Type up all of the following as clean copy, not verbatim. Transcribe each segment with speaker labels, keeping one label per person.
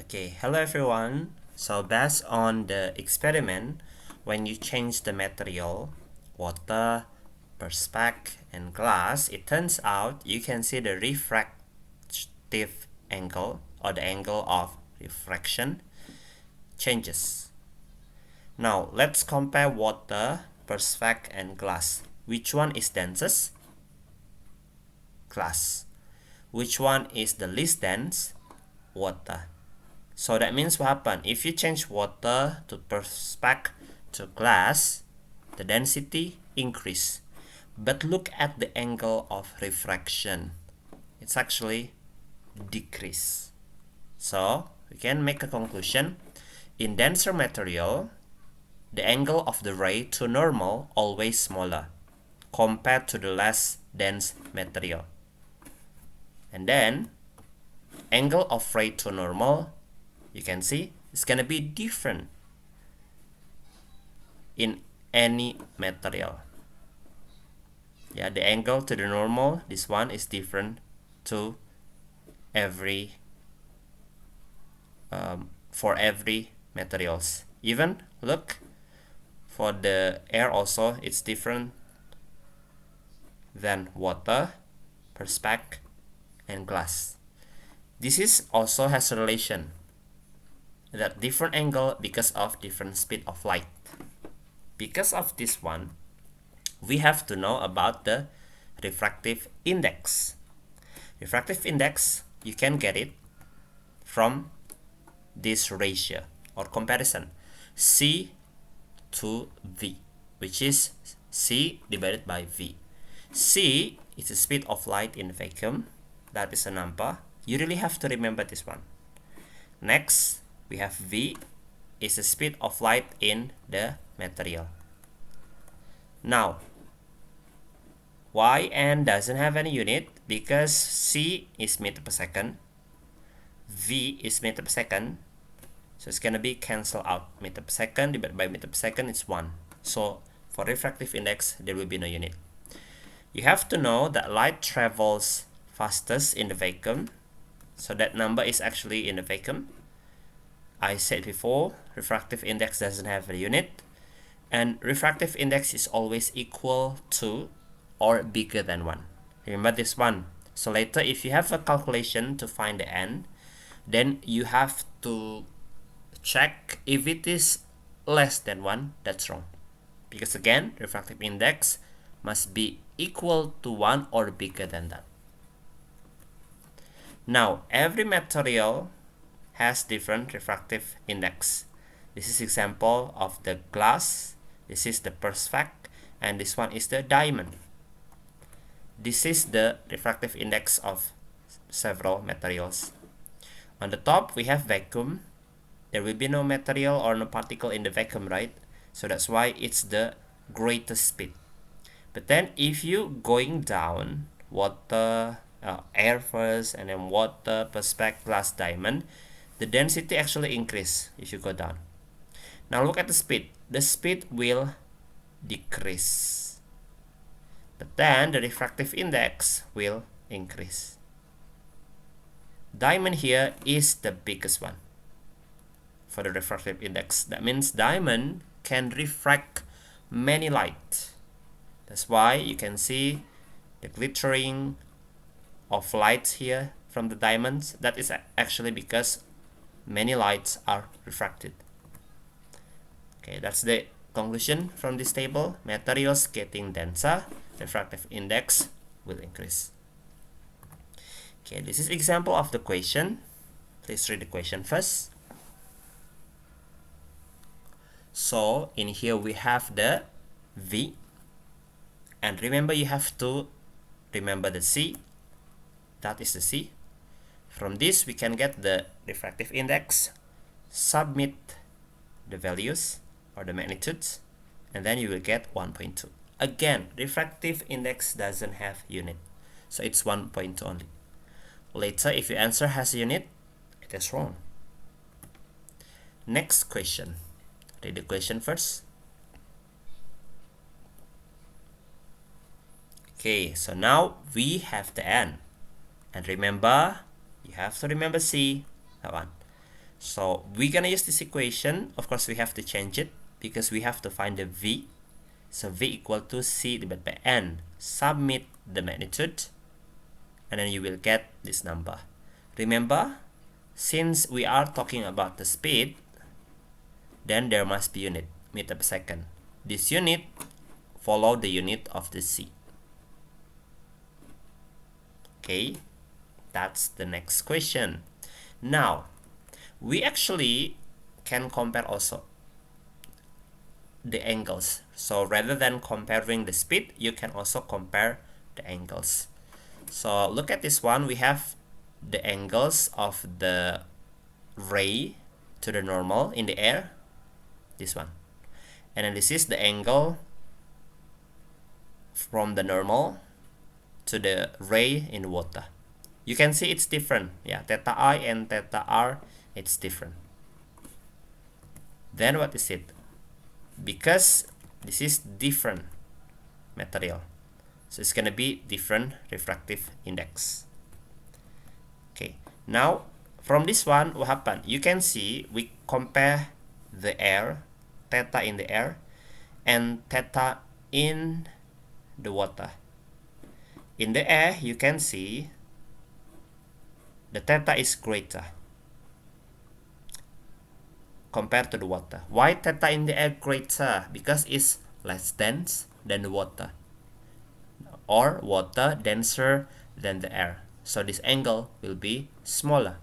Speaker 1: Okay, hello everyone. So based on the experiment, when you change the material, water, perspex, and glass, it turns out you can see the refractive angle or the angle of refraction changes. Now let's compare water, perspex, and glass. Which one is densest? Glass. Which one is the least dense? Water. So that means what happens? If you change water to perspex to glass, the density increase. But look at the angle of refraction. It's actually decrease. So we can make a conclusion. In denser material, the angle of the ray to normal always smaller compared to the less dense material. And then angle of ray to normal, you can see it's gonna be different in any material. Yeah, the angle to the normal, this one is different to every for every materials. Even look for the air also, it's different than water, perspex, and glass. This is also has a relation that different angle because of different speed of light. Because of this one, we have to know about the refractive index. Refractive index, you can get it from this ratio or comparison, C to V, which is C divided by V. C is the speed of light in the vacuum. That is a number. You really have to remember this one. Next, we have V is the speed of light in the material. Now, why n doesn't have any unit? Because C is meter per second, V is meter per second, so it's gonna be cancelled out. Meter per second divided by meter per second is 1. So for refractive index, there will be no unit. You have to know that light travels fastest in the vacuum, so that number is actually in the vacuum. I said before, refractive index doesn't have a unit, and refractive index is always equal to or bigger than 1. Remember this one. So later, if you have a calculation to find the n, then you have to check if it is less than 1, that's wrong. Because again, refractive index must be equal to 1 or bigger than that. Now, every material has different refractive index. This is example of the glass, this is the perspex, and this one is the diamond. This is the refractive index of several materials. On the top, we have vacuum. There will be no material or no particle in the vacuum, right? So that's why it's the greatest speed. But then if you going down, water, air first, and then water, perspex, glass, diamond, the density actually increase if you go down. Now look at the speed. The speed will decrease. But then the refractive index will increase. Diamond here is the biggest one for the refractive index. That means diamond can refract many light. That's why you can see the glittering of lights here from the diamonds. That is actually because many lights are refracted. Okay, that's the conclusion from this table. Materials getting denser, refractive index will increase. Okay, this is example of the question. Please read the question first. So in here we have the V, and remember you have to remember the C. That is the C. From this we can get the refractive index, submit the values or the magnitudes, and then you will get 1.2. Again, refractive index doesn't have unit, so it's 1.2 only. Later, if your answer has a unit, it is wrong. Next question. Read the question first. Okay, so now we have the n. And remember, you have to remember C, that one. So we're gonna use this equation. Of course, we have to change it because we have to find the V. So V equal to C divided by N. Submit the magnitude, and then you will get this number. Remember, since we are talking about the speed, then there must be unit, meter per second. This unit follow the unit of the C. Okay, that's the next question. Now, we actually can compare also the angles. So rather than comparing the speed, you can also compare the angles. So look at this one. We have the angles of the ray to the normal in the air, this one. And then this is the angle from the normal to the ray in water. You can see it's different. Yeah, theta I and theta R, it's different. Then what is it? Because this is different material, so it's gonna be different refractive index. Okay, now from this one, what happened? You can see we compare the air, theta in the air, and theta in the water. In the air, you can see the theta is greater compared to the water. Why theta in the air greater? Because it's less dense than the water, or water denser than the air. So this angle will be smaller.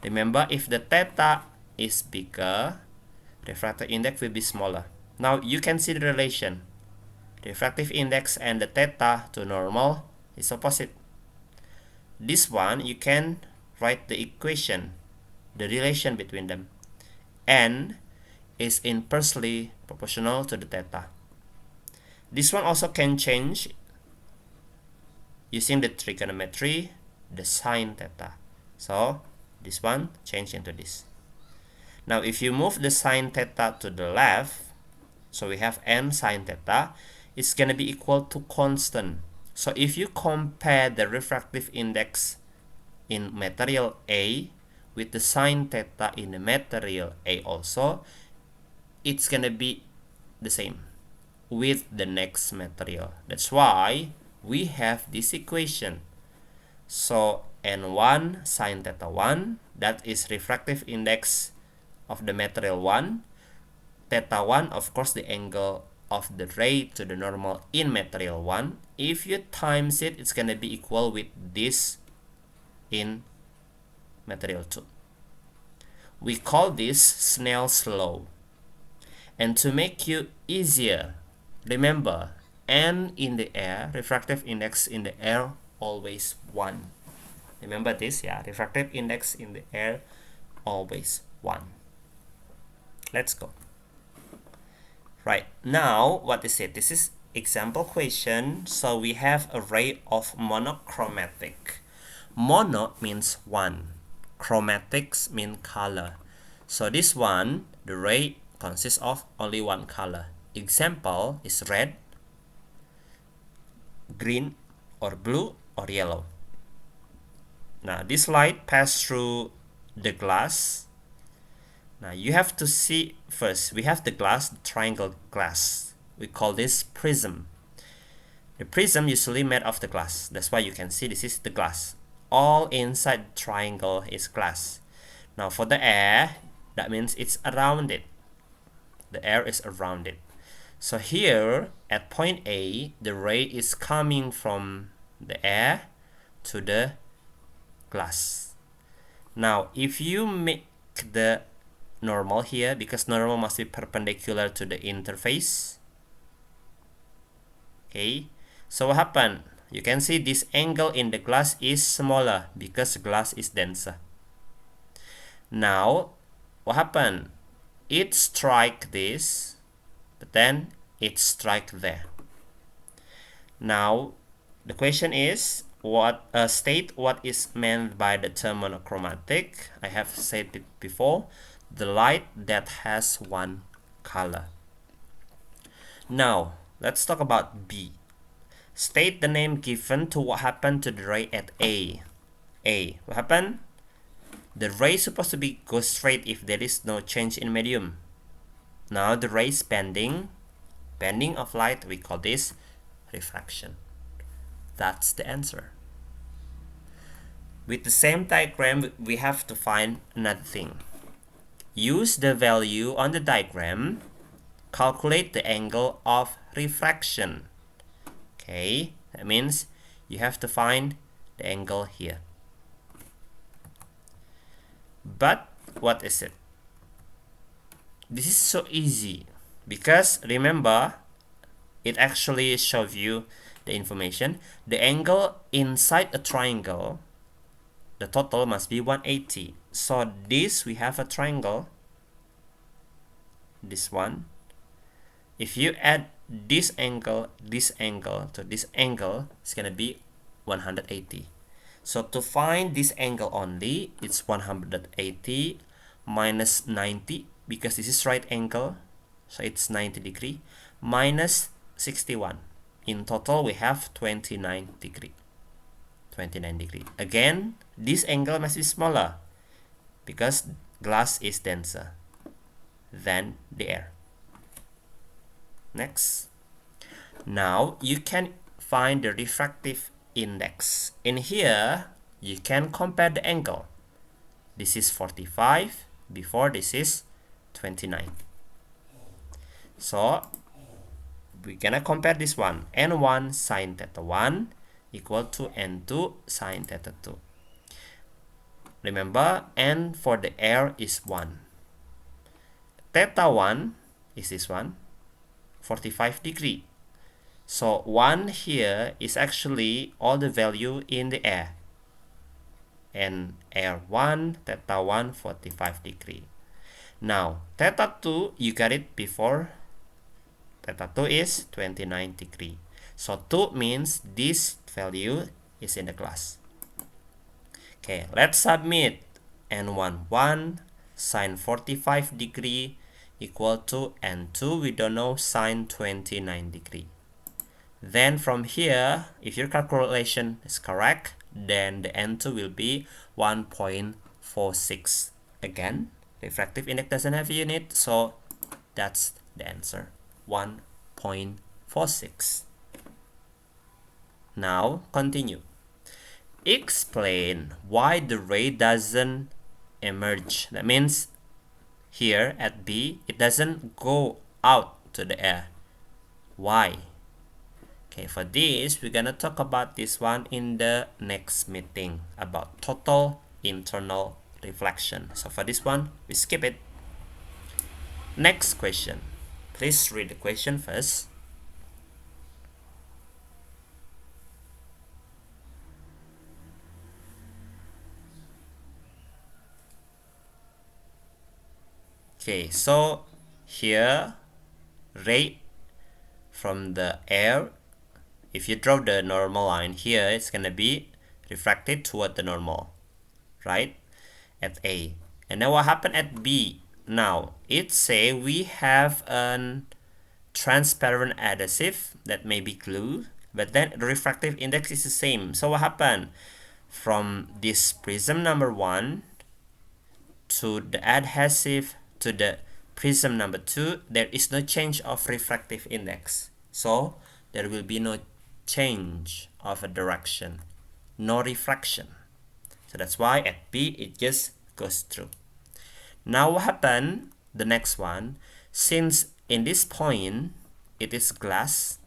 Speaker 1: Remember, if the theta is bigger, refractive index will be smaller. Now you can see the relation. The refractive index and the theta to normal is opposite. This one, you can write the equation, the relation between them. N is inversely proportional to the theta. This one also can change using the trigonometry, the sine theta. So this one change into this. Now if you move the sine theta to the left, so we have n sine theta, it's gonna be equal to constant. So if you compare the refractive index in material A with the sine theta in the material A also, it's gonna be the same with the next material. That's why we have this equation. So n1 sine theta 1, that is refractive index of the material 1. Theta 1, of course, the angle of the ray to the normal in material 1. If you times it, it's gonna be equal with this in material 2. We call this Snell's law. And to make you easier, remember, n in the air, refractive index in the air, always 1. Remember this, yeah, refractive index in the air, always 1. Let's go. Right, now, what is it? This is example question. So we have a ray of monochromatic. Mono means 1. Chromatics mean color. So this one, the ray consists of only one color. Example is red, green, or blue, or yellow. Now this light passes through the glass. Now you have to see first, we have the glass, the triangle glass. We call this prism. The prism usually made of the glass. That's why you can see this is the glass. All inside the triangle is glass. Now for the air, that means it's around it. The air is around it. So here at point A, the ray is coming from the air to the glass. Now if you make the normal here, because normal must be perpendicular to the interface. Okay, so what happened? You can see this angle in the glass is smaller because glass is denser. Now what happened? It strike this, but then it strike there. Now the question is, state what is meant by the term monochromatic. I have said it before, the light that has one color. Now let's talk about B. State the name given to what happened to the ray at A. What happened? The ray is supposed to go straight if there is no change in medium. Now the ray is bending of light, we call this refraction. That's the answer. With the same diagram, we have to find another thing. Use the value on the diagram, calculate the angle of refraction. Okay, that means you have to find the angle here. But what is it? This is so easy because remember, it actually shows you the information. The angle inside a triangle, the total must be 180. So this, we have a triangle, this one. If you add this angle to this angle, it's gonna be 180. So to find this angle only, it's 180 minus 90, because this is right angle, so it's 90 degree, minus 61. In total, we have 29 degree. 29 degree. Again, this angle must be smaller because glass is denser than the air. Next. Now you can find the refractive index. In here, you can compare the angle. This is 45, before this is 29. So we're gonna compare this one. N1 sine theta 1 equal to N2 sine theta 2. Remember, N for the air is 1. Theta 1 is this one, 45 degree. So 1 here is actually all the value in the air. And air 1, theta 1, 45 degree. Now, theta 2, you got it before. Theta 2 is 29 degree. So 2 means this value is in the glass. Okay, let's submit. N1, 1 sine 45 degree equal to N2, we don't know, sine 29 degree. Then from here, if your calculation is correct, then the N2 will be 1.46. Again, refractive index doesn't have a unit, so that's the answer, 1.46. Now, continue. Explain why the ray doesn't emerge. That means here at B, it doesn't go out to the air. Why? Okay, for this, we're gonna talk about this one in the next meeting about total internal reflection. So for this one, we skip it. Next question. Please read the question first. Okay, so here, ray from the air, if you draw the normal line here, it's gonna be refracted toward the normal, right? At A. And then what happened at B? Now, it say we have a transparent adhesive that may be glue, but then the refractive index is the same. So what happened? From this prism number 1 to the adhesive to the prism number 2, there is no change of refractive index. So there will be no change of a direction, no refraction. So that's why at B it just goes through. Now what happened? The next one, since in this point it is glass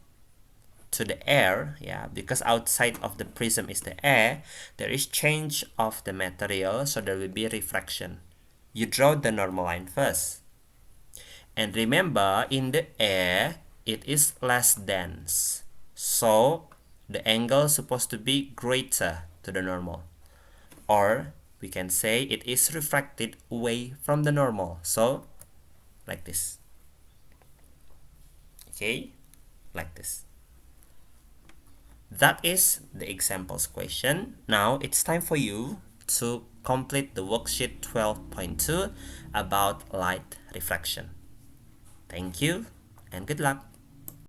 Speaker 1: to the air, yeah, because outside of the prism is the air, there is change of the material, so there will be refraction. You draw the normal line first. And remember, in the air, it is less dense. So the angle is supposed to be greater to the normal. Or we can say it is refracted away from the normal. So like this. Okay, like this. That is the examples question. Now it's time for you to complete the worksheet 12.2 about light refraction. Thank you and good luck.